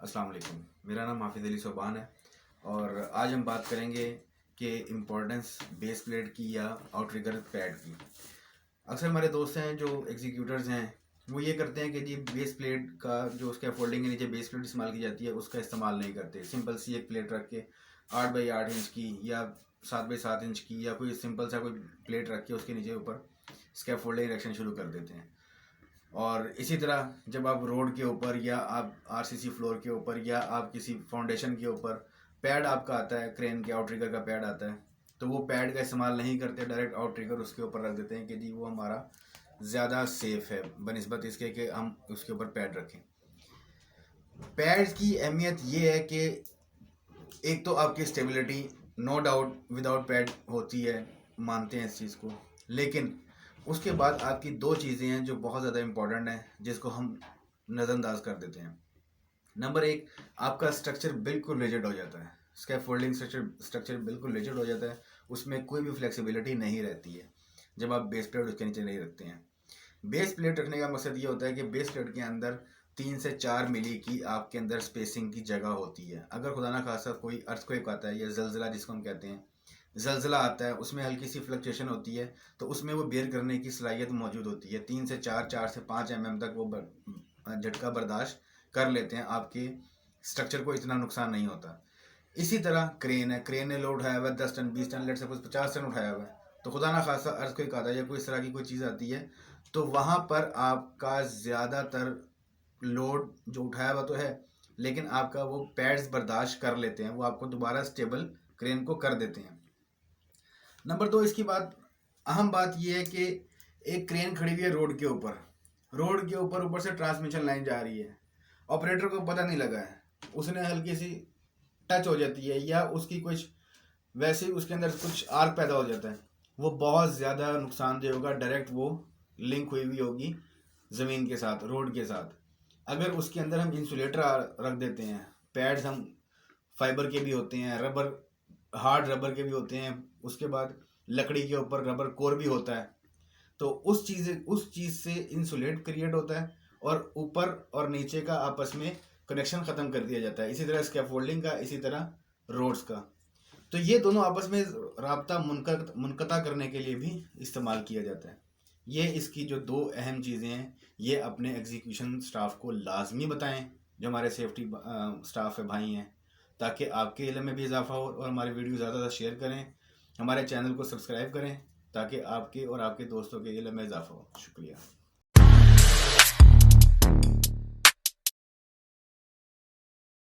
अस्सलाम वालेकुम। मेरा नाम हाफिज़ अली सोबान है और आज हम बात करेंगे कि इम्पोर्टेंस बेस प्लेट की या आउटरिगर पैड की। अक्सर हमारे दोस्त हैं जो एग्जीक्यूटर्स हैं, वो ये करते हैं कि जी बेस प्लेट का जो उसका फोल्डिंग के नीचे बेस प्लेट इस्तेमाल की जाती है उसका इस्तेमाल नहीं करते। सिंपल सी एक प्लेट रख के 8x8 इंच की या 7x7 इंच की या कोई सिंपल सा कोई प्लेट रख के उसके नीचे ऊपर स्कैफोल्डिंग इरेक्शन शुरू कर देते हैं। और इसी तरह जब आप रोड के ऊपर या आप आरसीसी फ्लोर के ऊपर या आप किसी फाउंडेशन के ऊपर पैड आपका आता है, क्रेन के आउटरिगर का पैड आता है, तो वो पैड का इस्तेमाल नहीं करते, डायरेक्ट आउटरिगर उसके ऊपर रख देते हैं कि जी वो हमारा ज़्यादा सेफ है बनिस्बत इसके कि हम उसके ऊपर पैड रखें। पैड की अहमियत ये है कि एक तो आपकी stability no doubt without pad होती है, मानते हैं इस चीज़ को, लेकिन उसके बाद आपकी दो चीज़ें हैं जो बहुत ज़्यादा इम्पोर्टेंट हैं जिसको हम नज़रअंदाज कर देते हैं। नंबर एक, आपका स्ट्रक्चर बिल्कुल रिजिड हो जाता है, स्कैफोल्डिंग स्ट्रक्चर बिल्कुल रिजिड हो जाता है, उसमें कोई भी फ्लेक्सिबिलिटी नहीं रहती है जब आप बेस प्लेट उसके नीचे नहीं रखते हैं। बेस प्लेट रखने का मकसद ये होता है कि बेस प्लेट के अंदर 3 से 4 मिली की आपके अंदर स्पेसिंग की जगह होती है। अगर खुदा ना खासा कोई अर्थक्वेक आता है या जलजिला जिसको हम कहते हैं, जलजिला आता है, उसमें हल्की सी फ्लक्चुएशन होती है तो उसमें वो बेयर करने की सलाहियत मौजूद होती है। 3 से 4 से 5 mm तक वो झटका बर्दाश्त कर लेते हैं, आपके स्ट्रक्चर को इतना नुकसान नहीं होता। इसी तरह क्रेन है, क्रेन ने लोड उठाया हुआ है 10 ton 20 ton, let suppose 50 ton उठाया हुआ है, तो खुदा ना खासा अर्थक्वेक आता है या कोई इस तरह की कोई चीज़ आती है तो वहाँ पर आपका ज़्यादातर लोड जो उठाया हुआ तो है, लेकिन आपका वो पैड्स बर्दाश्त कर लेते हैं, वो आपको दोबारा स्टेबल क्रेन को कर देते हैं। नंबर 2, इसकी बात अहम बात यह है कि एक क्रेन खड़ी हुई है रोड के ऊपर, रोड के ऊपर से ट्रांसमिशन लाइन जा रही है, ऑपरेटर को पता नहीं लगा है, उसने हल्की सी टच हो जाती है या उसकी कुछ वैसे ही उसके अंदर कुछ आर्क पैदा हो जाता है, वो बहुत ज़्यादा नुकसानदेह होगा। डायरेक्ट वो लिंक हुई हुई होगी ज़मीन के साथ, रोड के साथ। अगर उसके अंदर हम इंसुलेटर रख देते हैं, पैड्स हम फाइबर के भी होते हैं, रबर हार्ड रबर के भी होते हैं, उसके बाद लकड़ी के ऊपर रबर कोर भी होता है, तो उस चीज़ से इंसुलेट क्रिएट होता है और ऊपर और नीचे का आपस में कनेक्शन ख़त्म कर दिया जाता है। इसी तरह स्कैफोल्डिंग का, इसी तरह रोड्स का, तो ये दोनों आपस में राब्ता मुनक़ता करने के लिए भी इस्तेमाल किया जाता है। ये इसकी जो दो अहम चीज़ें हैं, ये अपने एग्जीक्यूशन स्टाफ को लाजमी बताएं, जो हमारे सेफ्टी स्टाफ है भाई हैं, ताकि आपके इल्म में भी इजाफा हो और हमारे वीडियो ज़्यादा से ज़्यादा शेयर करें, हमारे चैनल को सब्सक्राइब करें ताकि आपके और आपके दोस्तों के इल्म में इजाफा हो। शुक्रिया।